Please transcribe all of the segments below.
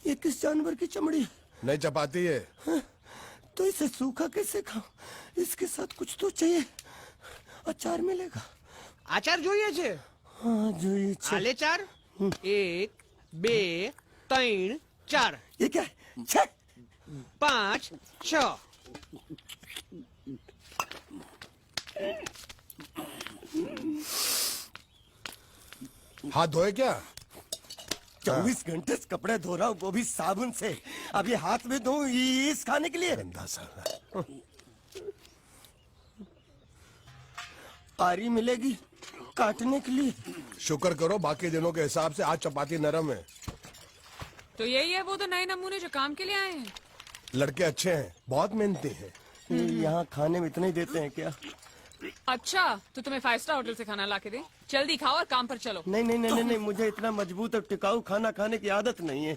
ये किस जानवर की चमड़ी? नहीं चपाती है। तो इसे सूखा कैसे खाऊं? इसके साथ कुछ तो चाहिए। अचार मिलेगा? આચાર જોઈએ છે? हाँ જોઈએ છે। આલે ચાર 1 2 3 4 ये क्या है? 6 5 6 हाथ धोए क्या? 24 घंटे से कपड़े धो रहा हूँ, वो भी साबुन से। अब ये हाथ में धो इस खाने के लिए? गंदा साला। आरी मिलेगी काटने के लिए? शुक्र करो बाकी दिनों के हिसाब से आज चपाती नरम है। तो यही है वो तो नए नमूने जो काम के लिए आए हैं। लड़के अच्छे हैं, बहुत मेहनती हैं। यहाँ खाने में इतना ही देते हैं क्या? अच्छा तो तुम्हें 5 स्टार होटल से खाना ला के दे? जल्दी खाओ और काम पर चलो। नहीं नहीं नहीं नहीं, नहीं मुझे इतना मजबूत और टिकाऊ खाना खाने की आदत नहीं है।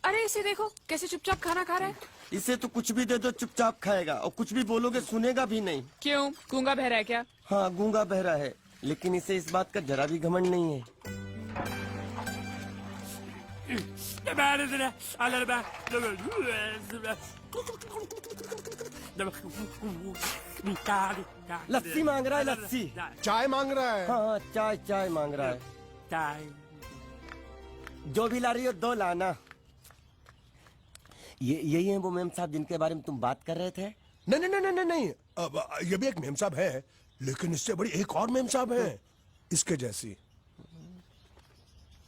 अरे इसे देखो कैसे चुपचाप खाना खा रहा है। इसे तो कुछ भी दे दो चुपचाप खाएगा, और कुछ भी बोलोगे सुनेगा भी नहीं। क्यों, गूंगा बहरा है क्या? हाँ गूंगा बहरा है, लेकिन इसे इस बात का जरा भी घमंड नहीं है। लस्सी मांग रहा है, लस्सी। चाय मांग रहा है। हाँ चाय चाय मांग रहा है। जो भी ला रही हो 2 लाना। ये यही है वो मेम साहब जिनके बारे में तुम बात कर रहे थे? नहीं नहीं नहीं नहीं नहीं, अब ये भी एक मेम साहब है, लेकिन इससे बड़ी एक और मेम साहब है इसके जैसी।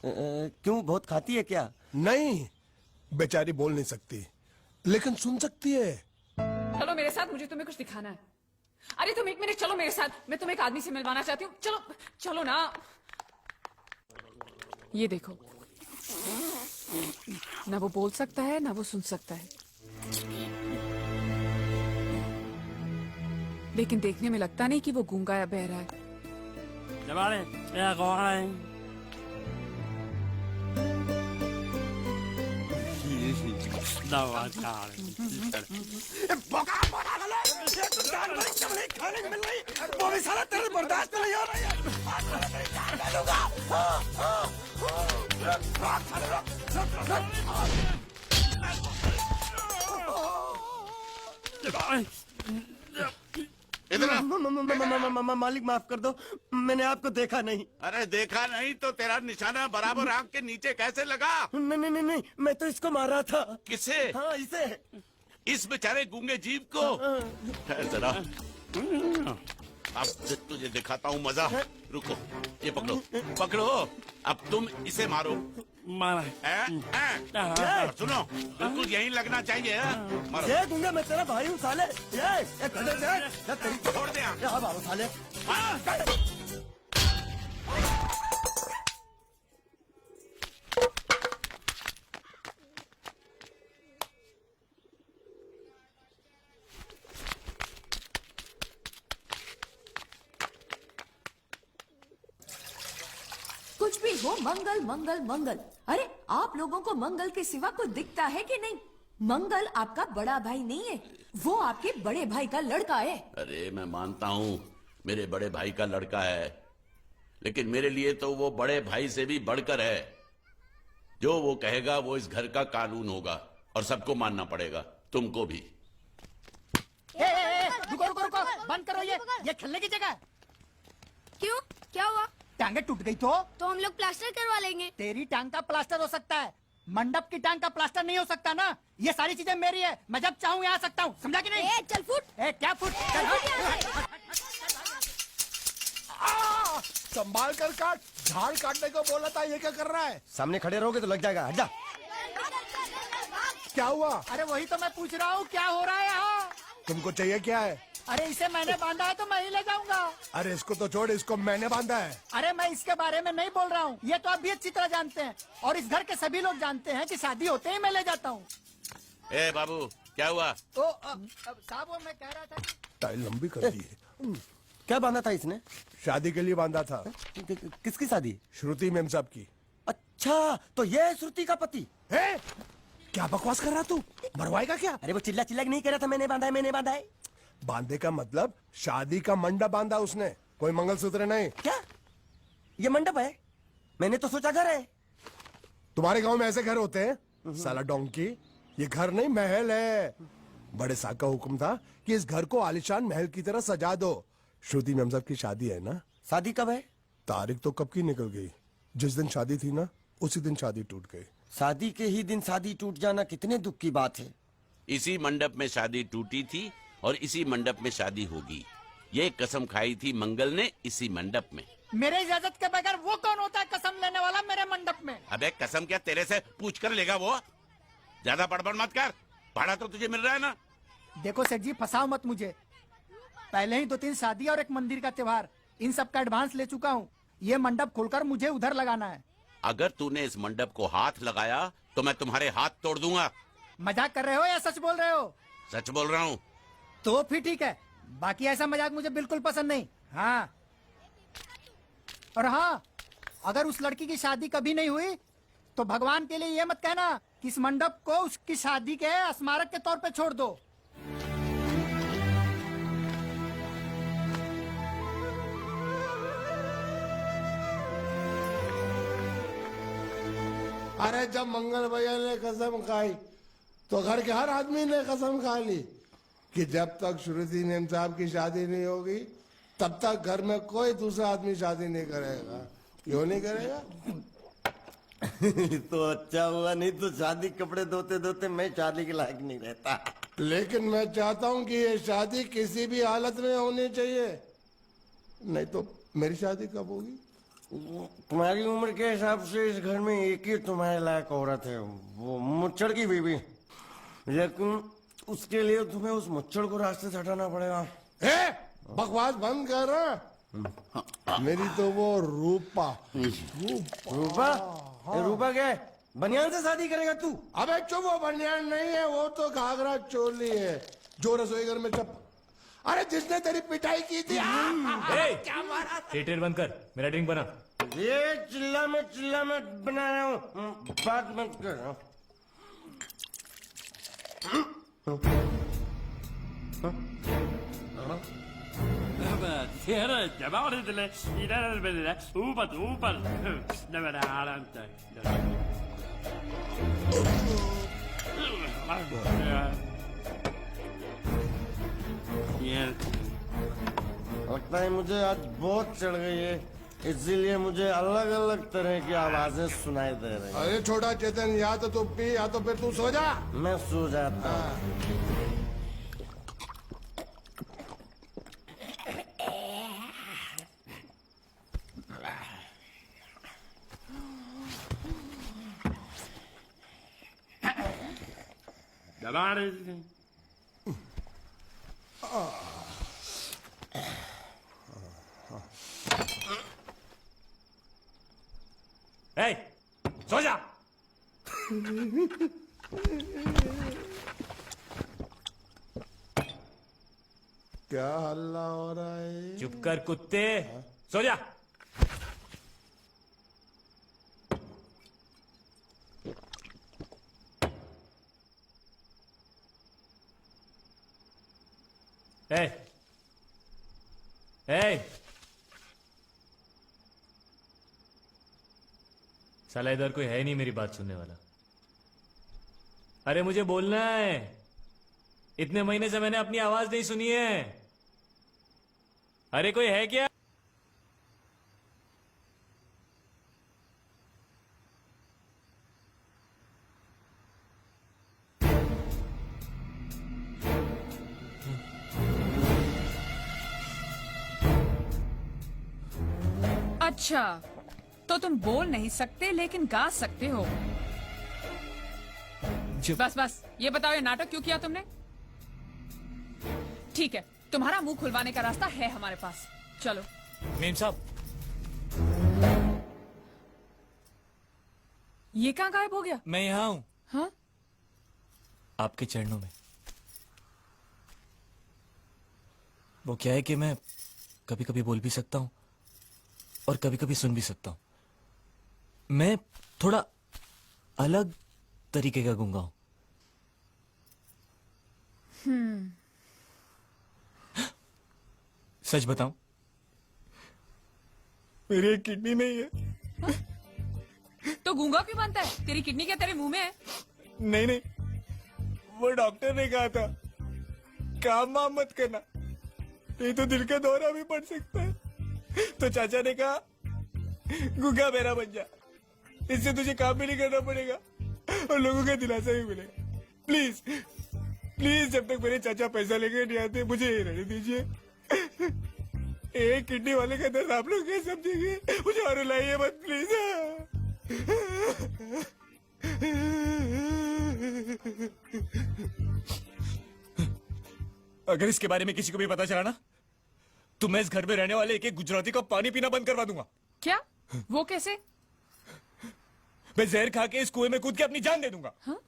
क्यों, बहुत खाती है क्या? नहीं, बेचारी बोल नहीं सकती लेकिन सुन सकती है। चलो मेरे साथ, मुझे तुम्हें कुछ दिखाना है। अरे तुम 1 मिनट चलो मेरे साथ, मैं तुम्हें एक आदमी से मिलवाना चाहती हूँ। चलो चलो ना। ये देखो, ना वो बोल सकता है ना वो सुन सकता है, लेकिन देखने में लगता नहीं कि वो गूंगा या बहरा है। खाने मिल रही, वो भी साला तेरे बर्दाश्त नहीं हो रही है। मालिक माफ कर दो, मैंने आपको देखा नहीं। अरे देखा नहीं तो तेरा निशाना बराबर आंख के नीचे कैसे लगा? नहीं नहीं नहीं नहीं, मैं तो इसको मार रहा था। किसे? हाँ इसे। इस बेचारे गूंगे जीव को? ठहर जरा, अब तुझे दिखाता हूँ मजा। रुको, ये पकड़ो पकड़ो, अब तुम इसे मारो। मारा। सुनो, बिल्कुल यहीं लगना चाहिए। मारो। ये गूंगा, मैं तेरा भाई हूँ साले। ये छोड़ दे। मारो साले। कुछ भी हो, मंगल मंगल मंगल। अरे आप लोगों को मंगल के सिवा कुछ दिखता है कि नहीं? मंगल आपका बड़ा भाई नहीं है, वो आपके बड़े भाई का लड़का है। अरे मैं मानता हूँ मेरे बड़े भाई का लड़का है, लेकिन मेरे लिए तो वो बड़े भाई से भी बढ़कर है। जो वो कहेगा वो इस घर का कानून होगा और सबको मानना पड़ेगा, तुमको भी। रुको रुको रुको, बंद करो ये खेलने की जगह। क्यों, क्या हुआ? टांगे टूट गई तो हम लोग प्लास्टर करवा लेंगे। तेरी टांग का प्लास्टर हो सकता है, मंडप की टांग का प्लास्टर नहीं हो सकता ना। ये सारी चीजें मेरी है, मैं जब चाहूँ यहाँ आ सकता हूँ, समझा कि नहीं? चल फुट। क्या फुट? चल संभाल कर काट, झाड़ काटने को बोला था, ये क्या कर रहा है? सामने खड़े रहोगे तो लग जाएगा, हट जा। क्या हुआ? अरे वही तो मैं पूछ रहा हूँ, क्या हो रहा है यहाँ? तुमको चाहिए क्या है? अरे इसे मैंने बांधा है तो मैं ही ले जाऊंगा। अरे इसको तो छोड़, इसको मैंने बांधा है। अरे मैं इसके बारे में नहीं बोल रहा हूँ, ये तो आप भी अच्छी तरह जानते हैं, और इस घर के सभी लोग जानते हैं कि शादी होते ही मैं ले जाता हूँ। ए बाबू, क्या हुआ? साहब वो मैं कह रहा था, टाइल लंबी कर दी है। क्या बांधा था इसने? शादी के लिए बांधा था। किसकी शादी? श्रुति मेम साहब की। अच्छा, तो ये है श्रुति का पति? है? क्या बकवास कर रहा तू? मरवाएगा क्या? अरे वो चिल्ला चिल्ला नहीं कह रहा था मैंने बांधा है, मैंने बांधा है। बांधे का मतलब शादी का मंडप बांधा उसने, कोई मंगलसूत्र नहीं। क्या ये मंडप है? मैंने तो सोचा घर है। तुम्हारे गांव में ऐसे घर होते हैं साला डोंकी? ये घर नहीं महल है। बड़े साहब का हुक्म था कि इस घर को आलीशान महल की तरह सजा दो। श्रुति मैम साहब की शादी है ना, शादी कब है? तारीख तो कब की निकल गई। जिस दिन शादी थी ना उसी दिन शादी टूट गई। शादी के ही दिन शादी टूट जाना कितने दुख की बात है। इसी मंडप में शादी टूटी थी और इसी मंडप में शादी होगी। ये कसम खाई थी मंगल ने इसी मंडप में। मेरे इजाजत के बगैर वो कौन होता है कसम लेने वाला मेरे मंडप में? अबे कसम क्या तेरे से पूछ कर लेगा वो? ज्यादा बड़बड़ मत कर, भाड़ा तो तुझे मिल रहा है ना। देखो सेठ जी, फंसाओ मत मुझे। पहले ही 2-3 शादी और एक मंदिर का त्योहार, इन सब का एडवांस ले चुका हूँ। ये मंडप खोलकर मुझे उधर लगाना है। अगर तूने इस मंडप को हाथ लगाया तो मैं तुम्हारे हाथ तोड़ दूंगा। मजाक कर रहे हो या सच बोल रहे हो? सच बोल रहा हूँ। तो फिर ठीक है, बाकी ऐसा मजाक मुझे बिल्कुल पसंद नहीं। हाँ, और हाँ, अगर उस लड़की की शादी कभी नहीं हुई तो भगवान के लिए ये मत कहना कि इस मंडप को उसकी शादी के स्मारक के तौर पे छोड़ दो। अरे जब मंगल भैया ने कसम खाई तो घर के हर आदमी ने कसम खा ली कि जब तक श्रुति नेम साहब की शादी नहीं होगी तब तक घर में कोई दूसरा आदमी शादी नहीं करेगा। क्यों नहीं करेगा? तो अच्छा हुआ, नहीं तो शादी कपड़े धोते धोते मैं शादी के लायक नहीं रहता। लेकिन मैं चाहता हूँ कि ये शादी किसी भी हालत में होनी चाहिए, नहीं तो मेरी शादी कब होगी? तुम्हारी उम्र के हिसाब से इस घर में एक ही तुम्हारे लायक औरत है, वो मुच्छड़ की बीवी। लेकिन उसके लिए तुम्हें उस मुच्छड़ को रास्ते से हटाना पड़ेगा। बकवास बंद कर। मेरी तो वो रूपा। रूपा? रूपा क्या है? बनियान से शादी करेगा तू? अबे चुप, वो बनियान नहीं है, वो तो घाघरा चोली है जो रसोई घर में चप। अरे जिसने तेरी पिटाई की थी। क्या मारा? थिएटर बंद कर, मेरा ड्रिंक बना। ये चिल्ला में बना रहा हूँ, बात मत कर। लगता है मुझे आज बहुत चढ़ गई है, इसीलिए मुझे अलग अलग तरह की आवाजें सुनाई दे रही हैं। अरे छोटा चेतन, या तो तू पी या तो फिर तू सो जा। मैं सो जाता हूँ। ए, सो जा। क्या हल्ला हो रहा है? चुप कर कुत्ते, सो जा। ए, ए, साला इधर कोई है नहीं मेरी बात सुनने वाला। अरे मुझे बोलना है, इतने महीने से मैंने अपनी आवाज नहीं सुनी है। अरे कोई है क्या? अच्छा, तो तुम बोल नहीं सकते लेकिन गा सकते हो। बस बस ये बताओ, ये नाटक क्यों किया तुमने? ठीक है, तुम्हारा मुंह खुलवाने का रास्ता है हमारे पास, चलो। मेम साहब, ये कहाँ गायब हो गया? मैं यहाँ हूँ। हाँ? आपके चरणों में। वो क्या है कि मैं कभी कभी बोल भी सकता हूँ और कभी कभी सुन भी सकता हूँ। मैं थोड़ा अलग तरीके का गूंगा हूं। सच बताऊं, मेरी एक किडनी नहीं है। तो गूंगा क्यों बनता है? तेरी किडनी क्या तेरे मुंह में है? नहीं नहीं, वो डॉक्टर ने कहा था काम वाम मत करना, नहीं तो दिल का दौरा भी पड़ सकता है। तो चाचा ने कहा गूंगा मेरा बन जा, इससे तुझे काम भी नहीं करना पड़ेगा और लोगों का दिलासा भी मिलेगा। प्लीज प्लीज, जब तक मेरे चाचा पैसा लेके नहीं आते मुझे ये रहने दीजिए। एक किडनी वाले का दर्द आप लोग कैसे समझेंगे? मुझे और रुलाइए मत प्लीज। अगर इसके बारे में किसी को भी पता चला ना, तो मैं इस घर में रहने वाले एक एक गुजराती का पानी पीना बंद करवा दूंगा। क्या? वो कैसे? मैं जहर खा के इस कुएं में कूद के अपनी जान दे दूंगा। हाँ?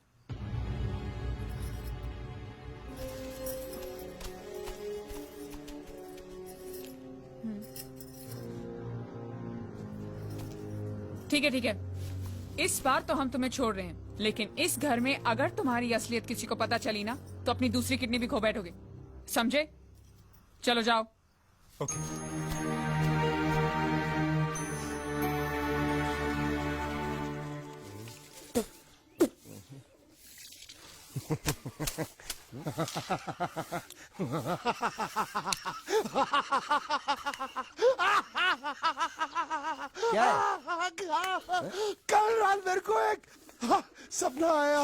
ठीक है ठीक है, इस बार तो हम तुम्हें छोड़ रहे हैं, लेकिन इस घर में अगर तुम्हारी असलियत किसी को पता चली ना, तो अपनी दूसरी किडनी भी खो बैठोगे, समझे? चलो जाओ। ओके। क्या है? कल रात मेरे को एक सपना आया।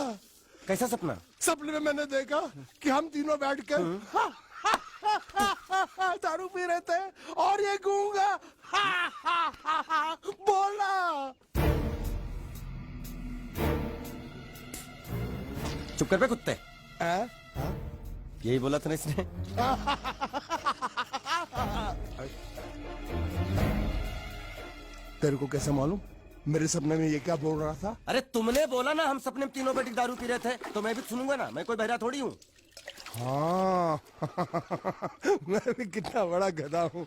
कैसा सपना? सपने में मैंने देखा कि हम तीनों बैठ कर दारू पी रहे थे और ये गूंगा बोला। चुप कर बे कुत्ते। यही बोला था ना इसने। तेरे को कैसे मालूम मेरे सपने में ये क्या बोल रहा था? अरे तुमने बोला ना हम सपने में तीनों बैठ के दारू पी रहे थे, तो मैं भी सुनूंगा ना, मैं कोई बहरा थोड़ी हूँ। हाँ मैं भी कितना बड़ा गधा हूँ।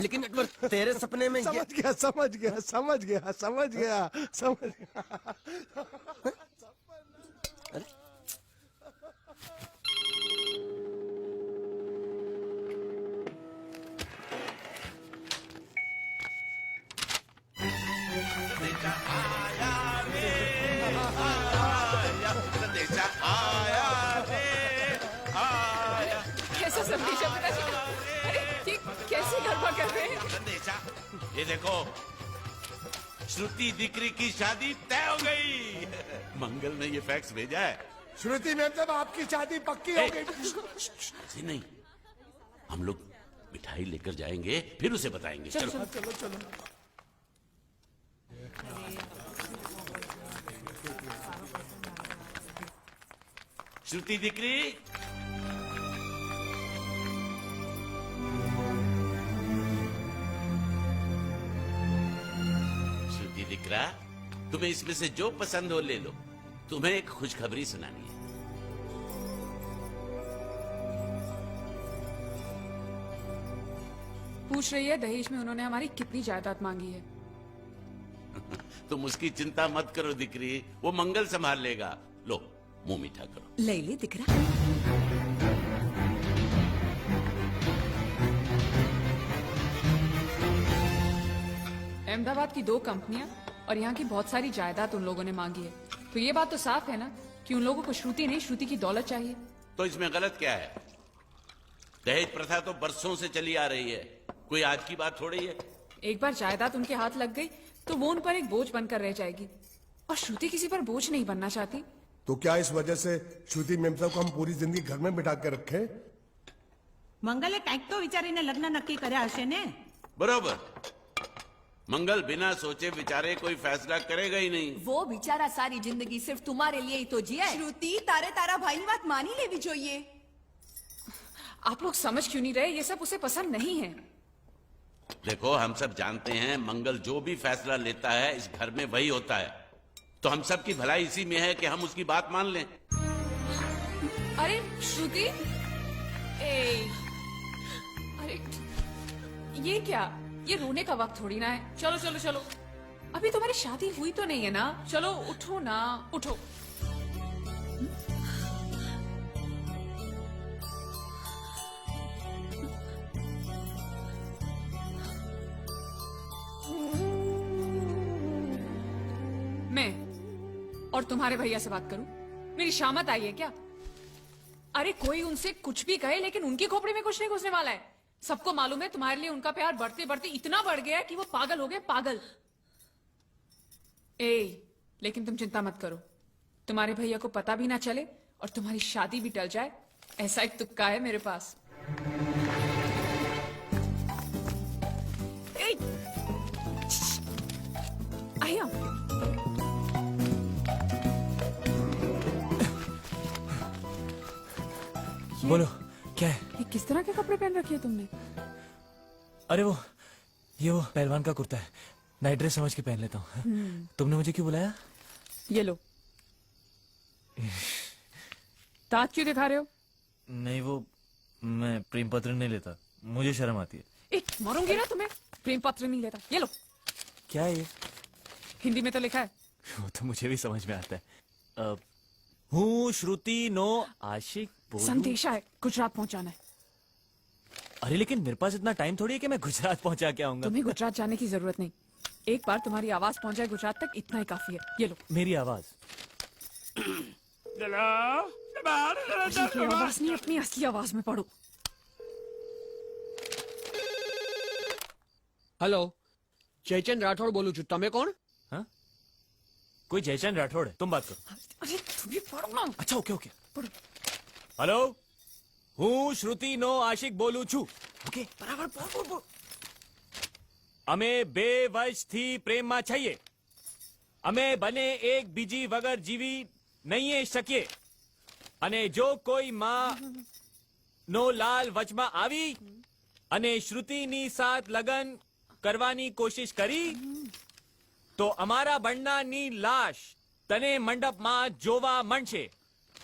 लेकिन एक बार तेरे सपने में समझ गया समझ गया समझ गया समझ गया समझ गया। कैसा संदेशा पिताजी का? अरे ये कैसे गरबा कर रहे हैं? ये देखो, श्रुति दिकरी की शादी तय हो गई। मंगल ने ये फैक्स भेजा है। श्रुति मैम जब आपकी शादी पक्की हो गई। ऐसे नहीं, हम लोग मिठाई लेकर जाएंगे फिर उसे बताएंगे। चलो चलो चलो। श्रुति दिकरी, श्रुति दिकरा, तुम्हें इसमें से जो पसंद हो ले लो। तुम्हें एक खुशखबरी सुनानी है। पूछ रही है दहेज में उन्होंने हमारी कितनी जायदाद मांगी है। तुम उसकी चिंता मत करो दिकरी, वो मंगल संभाल लेगा। लो मुंह मीठा करो। ले ले दिख रहा। अहमदाबाद की 2 कंपनियां और यहाँ की बहुत सारी जायदाद उन लोगों ने मांगी है, तो ये बात तो साफ है ना कि उन लोगों को श्रुति नहीं, श्रुति की दौलत चाहिए। तो इसमें गलत क्या है? दहेज प्रथा तो बरसों से चली आ रही है, कोई आज की बात थोड़ी है। एक बार जायदाद उनके हाथ लग गई तो वो उन पर एक बोझ बनकर रह जाएगी, और श्रुति किसी पर बोझ नहीं बनना चाहती। तो क्या इस वजह से श्रुति मैम साहब को हम पूरी जिंदगी घर में बिठा के रखे? મંગલે કંઈક તો વિચારીને લગ્ન નક્કી કર્યા હશે ને? बरोबर, मंगल बिना सोचे विचारे कोई फैसला करेगा ही नहीं। वो बेचारा सारी जिंदगी सिर्फ तुम्हारे लिए ही तो जिया है। શ્રુતિ તારે તારા ભાઈની વાત માની લેવી જોઈએ। आप लोग समझ क्यों नहीं रहे? ये सब उसे पसंद नहीं है। देखो, हम सब जानते हैं मंगल जो भी फैसला लेता है इस घर में वही होता है, तो हम सब की भलाई इसी में है कि हम उसकी बात मान लें। अरे श्रुति, अरे ये क्या? ये रोने का वक्त थोड़ी ना है। चलो चलो चलो, अभी तुम्हारी शादी हुई तो नहीं है ना? चलो उठो ना, उठो। तुम्हारे भैया से बात करूं? मेरी शामत आई है क्या? अरे कोई उनसे कुछ भी कहे लेकिन उनकी खोपड़ी में कुछ नहीं घुसने वाला है। सबको मालूम है तुम्हारे लिए उनका प्यार बढ़ते बढ़ते इतना बढ़ गया है कि वो पागल हो गए, पागल। लेकिन तुम चिंता मत करो, तुम्हारे भैया को पता भी ना चले और तुम्हारी शादी भी टल जाए, ऐसा एक तुक्का है मेरे पास। आया बोलो क्या है? ये किस तरह के कपड़े पहन रखे हैं तुमने? अरे ये वो पहलवान का कुर्ता है, नाइट ड्रेस समझ के पहन लेता हूँ। तुमने मुझे क्यों बुलाया? ये लो। दांत क्यों दिखा रहे हो? नहीं वो मैं प्रेम पत्र नहीं लेता, मुझे शर्म आती है। मारूंगी ना तुम्हें। प्रेम पत्र नहीं लेता। ये लो। क्या है ये? हिंदी में तो लिखा है। वो तो मुझे भी समझ में आता है। हूँ श्रुति नो आशिक बोलूं। संदेशा है, गुजरात पहुंचाना है। अरे लेकिन मेरे पास इतना टाइम थोड़ी है कि मैं गुजरात पहुंचा के आऊंगा। तुम्हें गुजरात जाने की जरूरत नहीं, एक बार तुम्हारी आवाज पहुंच जाए गुजरात तक, इतना ही काफी है। ये लो। मेरी आवाज? ये आवाज नहीं, अपनी असली आवाज में पढ़ो। हेलो, जयचंद राठौड़ बोलू छू, तमे कोण? हाँ? कोई जयचंद राठौड़ है, तुम बात करो। अरे तुम भी पढ़ो ना। अच्छा ओके ओके पढ़ो। हेलो, हूँ श्रुति नो आशिक बोलू छू। ओके बराबर बोल बोल बोल। અમે બે વર્ષથી પ્રેમમાં છીએ, અમે બને એક બીજી વગર જીવી નહીં શકીએ, અને જો કોઈ માં નો લાલ વચમાં આવી અને શ્રુતિની સાથ લગન કરવાની કોશિશ કરી તો અમારા બંનેની લાશ તને મંડપમાં જોવા મળશે,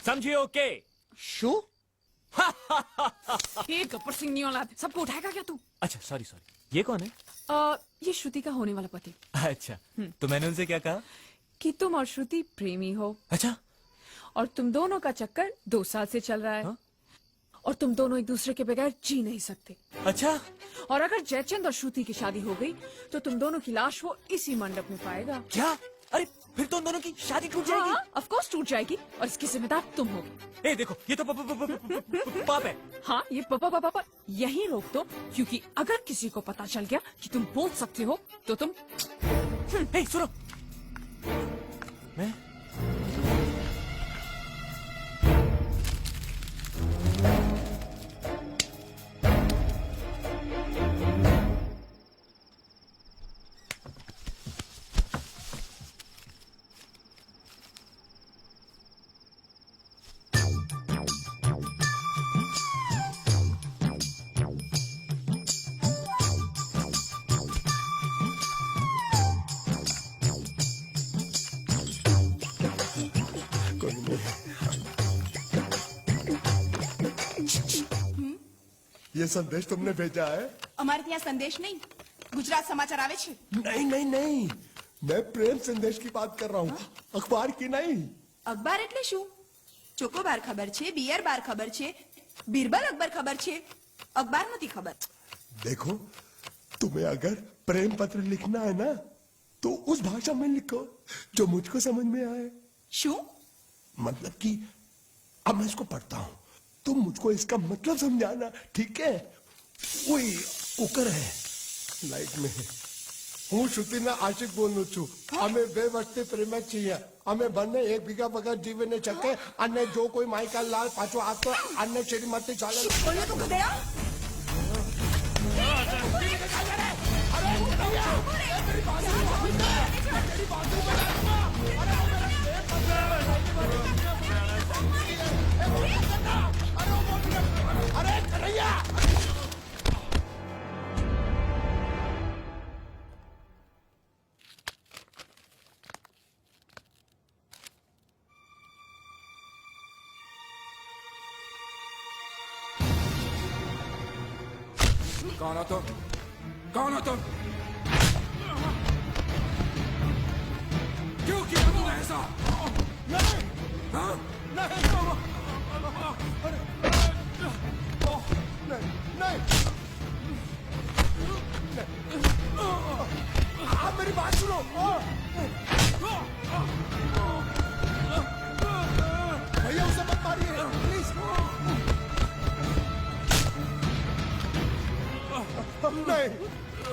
સમજ્યો કે? શું? ये गब्बर सिंह नहीं औलाद, सबको उठाएगा क्या तू? अच्छा सॉरी सॉरी, ये कौन है? ये श्रुति का होने वाला पति। अच्छा तो मैंने उनसे क्या कहा? कि तुम और श्रुति प्रेमी हो। अच्छा, और तुम दोनों का चक्कर 2 साल से चल रहा है। हाँ? और तुम दोनों एक दूसरे के बगैर जी नहीं सकते। अच्छा और अगर जयचंद और श्रुति की शादी हो गई तो तुम दोनों की लाश वो इसी मंडप में पाएगा। क्या? अरे फिर तो उन दोनों की शादी टूट जाएगी। हाँ, ऑफ कोर्स टूट जाएगी, और इसकी जिम्मेदार तुम होगे। ए देखो, ये तो पाप है। हाँ, ये पापा यही रोक दो, क्योंकि अगर किसी को पता चल गया कि तुम बोल सकते हो तो तुम। ए सुनो, मैं ये संदेश तुमने भेजा है? અમારે ત્યાં સંદેશ નહીં, ગુજરાત સમાચાર આવે છે। नहीं नहीं नहीं, मैं प्रेम संदेश की बात कर रहा हूँ, अखबार की नहीं। અખબાર એટલે શું? ચોકોબાર ખબર છે, બિયર બાર ખબર છે, બીરબલ અકબર ખબર છે, અખબાર નથી ખબર। देखो, तुम्हें अगर प्रेम पत्र लिखना है ना तो उस भाषा में लिखो जो मुझको समझ में आए। શું? मतलब कि अब मैं इसको पढ़ता हूँ, तुम मुझको इसका मतलब समझाना, ठीक है? वही कुकर है लाइट में। હું શ્રુતિના આશિક બોલું છું, અમે 2 વર્ષથી પ્રેમ છીએ, અમે બંને એકબીજા વગર જીવી નહીં શકે, અને જો કોઈ માઈકા લાલ પાછો આવતો આને શ્રીમતી ચાલે। બોલ્યો તું ગધેડા? અરે કનૈયા! कौन हो तुम? कौन हो तुम? क्यों किया तुमने ऐसा? नहीं! हाँ? नहीं! नहीं! आप मेरी बात सुनो।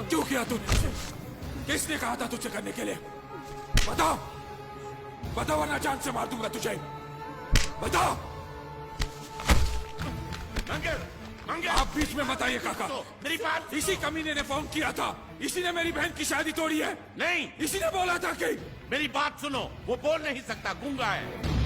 क्यों किया तूने इसे? किसने कहा था तुझे करने के लिए? बताओ, बताओ वरना जान से मार दूंगा तुझे। बताओ। मंगल, मंगल, आप बीच में मत आइए काका। मेरी बात। इसी कमीने ने फोन किया था, इसी ने मेरी बहन की शादी तोड़ी है। नहीं, इसी ने बोला था कि मेरी बात सुनो, वो बोल नहीं सकता, गूंगा है।